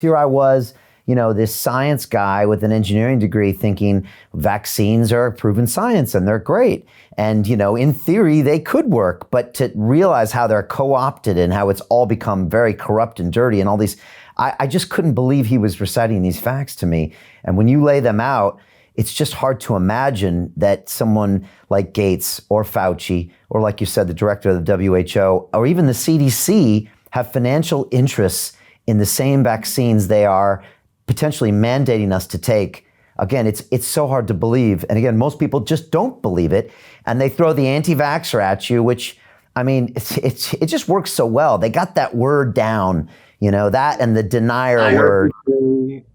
Here I was, this science guy with an engineering degree thinking vaccines are proven science and they're great. And, in theory, they could work, but to realize how they're co-opted and how it's all become very corrupt and dirty and all these, I just couldn't believe he was reciting these facts to me. And when you lay them out, it's just hard to imagine that someone like Gates or Fauci, or like you said, the director of the WHO, or even the CDC have financial interests in the same vaccines they are potentially mandating us to take. Again, it's so hard to believe. And again, most people just don't believe it. And they throw the anti-vaxxer at you, which, it just works so well. They got that word down, that and the denier word.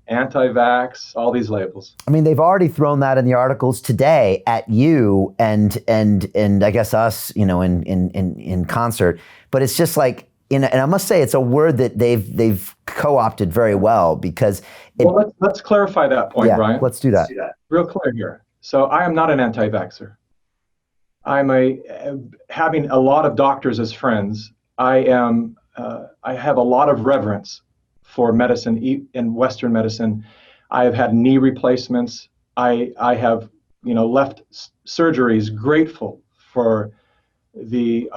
Anti-vax, all these labels. They've already thrown that in the articles today at you and I guess us, in concert. But it's just like, and I must say, it's a word that they've co-opted very well because. Let's clarify that point, Brian. Let's do that. Real clear here. So I am not an anti-vaxxer. I'm having a lot of doctors as friends. I have a lot of reverence for medicine, in Western medicine. I have had knee replacements. I have, left surgeries grateful for the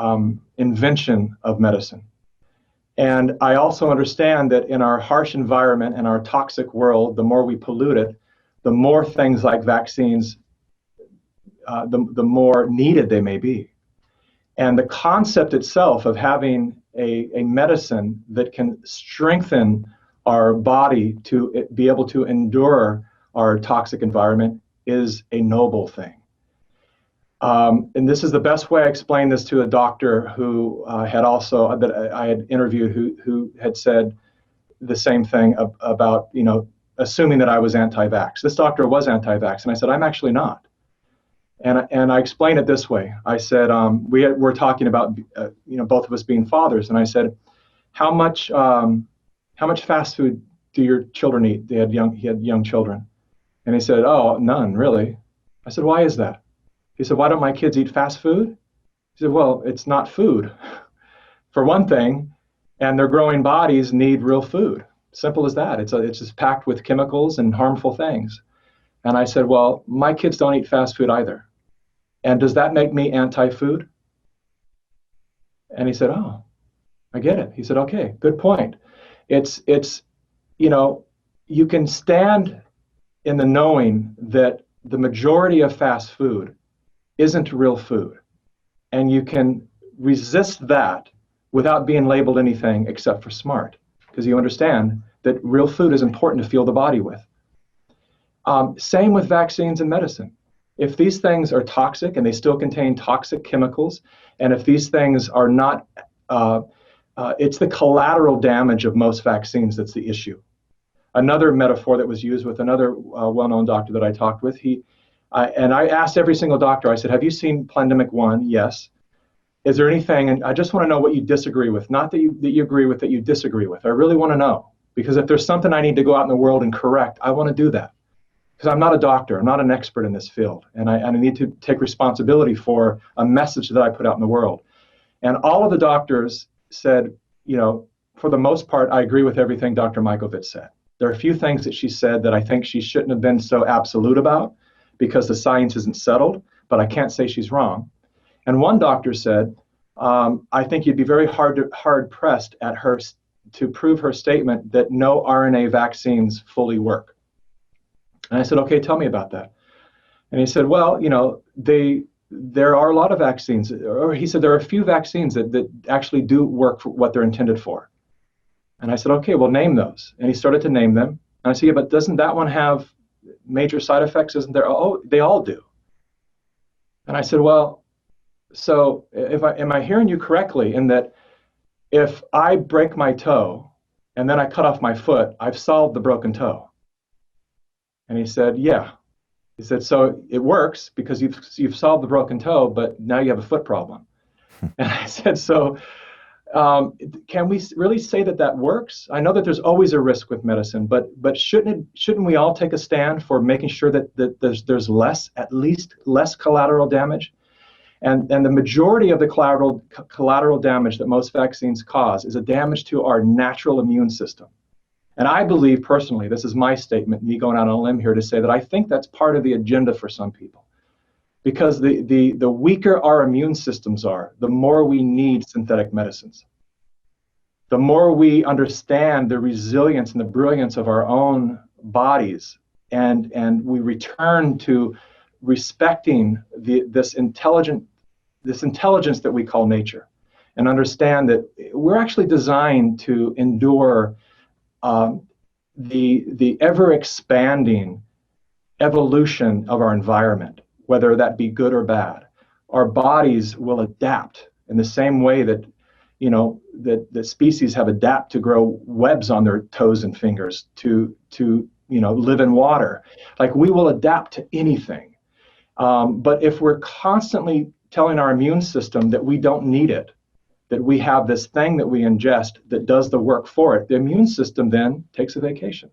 invention of medicine. And I also understand that in our harsh environment and our toxic world, the more we pollute it, the more things like vaccines, the more needed they may be. And the concept itself of having a medicine that can strengthen our body to be able to endure our toxic environment is a noble thing. And this is the best way I explained this to a doctor who that I had interviewed who had said the same thing about, assuming that I was anti-vax. This doctor was anti-vax, and I said, I'm actually not. And I explained it this way. I said, we're talking about, both of us being fathers, and I said, how much fast food do your children eat? He had young children. And he said, oh, none, really. I said, why is that? He said, why don't my kids eat fast food? He said, well, it's not food, for one thing, and their growing bodies need real food. Simple as that. It's just packed with chemicals and harmful things. And I said, well, my kids don't eat fast food either. And does that make me anti-food? And he said, oh, I get it. He said, okay, good point. It's you can stand in the knowing that the majority of fast food isn't real food. And you can resist that without being labeled anything except for smart, because you understand that real food is important to fuel the body with. Same with vaccines and medicine. If these things are toxic and they still contain toxic chemicals, and if these things are not, it's the collateral damage of most vaccines that's the issue. Another metaphor that was used with another well-known doctor that I talked with, and I asked every single doctor, I said, have you seen Plandemic 1? Yes. Is there anything, and I just want to know what you disagree with, not that you agree with, that you disagree with. I really want to know, because if there's something I need to go out in the world and correct, I want to do that. Because I'm not a doctor, I'm not an expert in this field, and I need to take responsibility for a message that I put out in the world. And all of the doctors said, for the most part, I agree with everything Dr. Mikovits said. There are a few things that she said that I think she shouldn't have been so absolute about, because the science isn't settled, but I can't say she's wrong. And one doctor said, I think you'd be very hard pressed at her to prove her statement that no RNA vaccines fully work. And I said, okay, tell me about that. And he said, well, there are a lot of vaccines, or he said, there are a few vaccines that actually do work for what they're intended for. And I said, okay, well, name those. And he started to name them. And I said, yeah, but doesn't that one have major side effects? Isn't there? Oh, they all do. And I said, well, so am I hearing you correctly in that if I break my toe and then I cut off my foot, I've solved the broken toe? And he said, yeah. He said, so it works because you've solved the broken toe, but now you have a foot problem. And I said, so can we really say that works? I know that there's always a risk with medicine, but shouldn't we all take a stand for making sure that there's at least less collateral damage? And the majority of the collateral damage that most vaccines cause is a damage to our natural immune system. And I believe personally, this is my statement, me going out on a limb here to say that I think that's part of the agenda for some people. Because the weaker our immune systems are, the more we need synthetic medicines. The more we understand the resilience and the brilliance of our own bodies, and we return to respecting this intelligence that we call nature, and understand that we're actually designed to endure the ever expanding evolution of our environment, whether that be good or bad. Our bodies will adapt in the same way that that species have adapted to grow webs on their toes and fingers to live in water. Like, we will adapt to anything. But if we're constantly telling our immune system that we don't need it, that we have this thing that we ingest that does the work for it, the immune system then takes a vacation.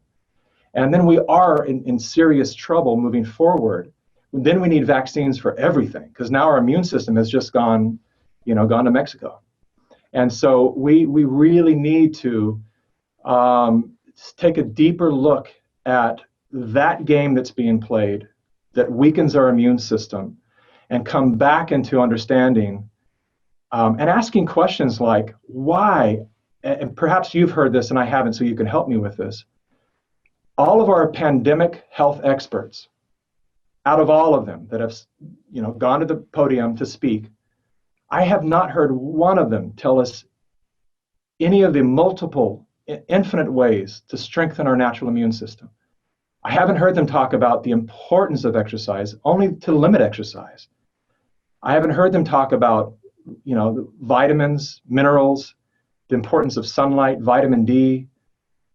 And then we are in serious trouble moving forward. Then we need vaccines for everything, because now our immune system has just gone to Mexico. And so we really need to take a deeper look at that game that's being played that weakens our immune system, and come back into understanding and asking questions like, why, and perhaps you've heard this and I haven't, so you can help me with this. All of our pandemic health experts, out of all of them that have gone to the podium to speak, I have not heard one of them tell us any of the multiple, infinite ways to strengthen our natural immune system. I haven't heard them talk about the importance of exercise, only to limit exercise. I haven't heard them talk about, the vitamins, minerals, the importance of sunlight, vitamin D,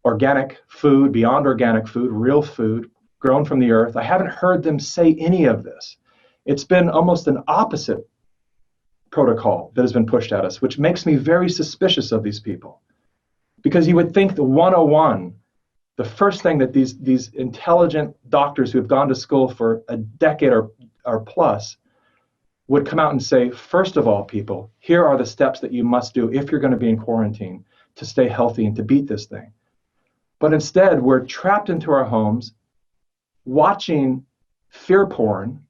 organic food, beyond organic food, real food, grown from the earth. I haven't heard them say any of this. It's been almost an opposite protocol that has been pushed at us, which makes me very suspicious of these people. Because you would think the 101, the first thing that these intelligent doctors who have gone to school for a decade or plus would come out and say, first of all, people, here are the steps that you must do if you're going to be in quarantine to stay healthy and to beat this thing. But instead, we're trapped into our homes, watching fear porn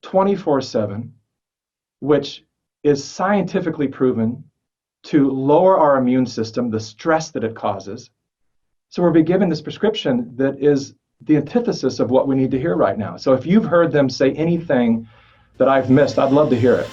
24/7, which is scientifically proven to lower our immune system, the stress that it causes. So we're being given this prescription that is the antithesis of what we need to hear right now. So if you've heard them say anything that I've missed, I'd love to hear it.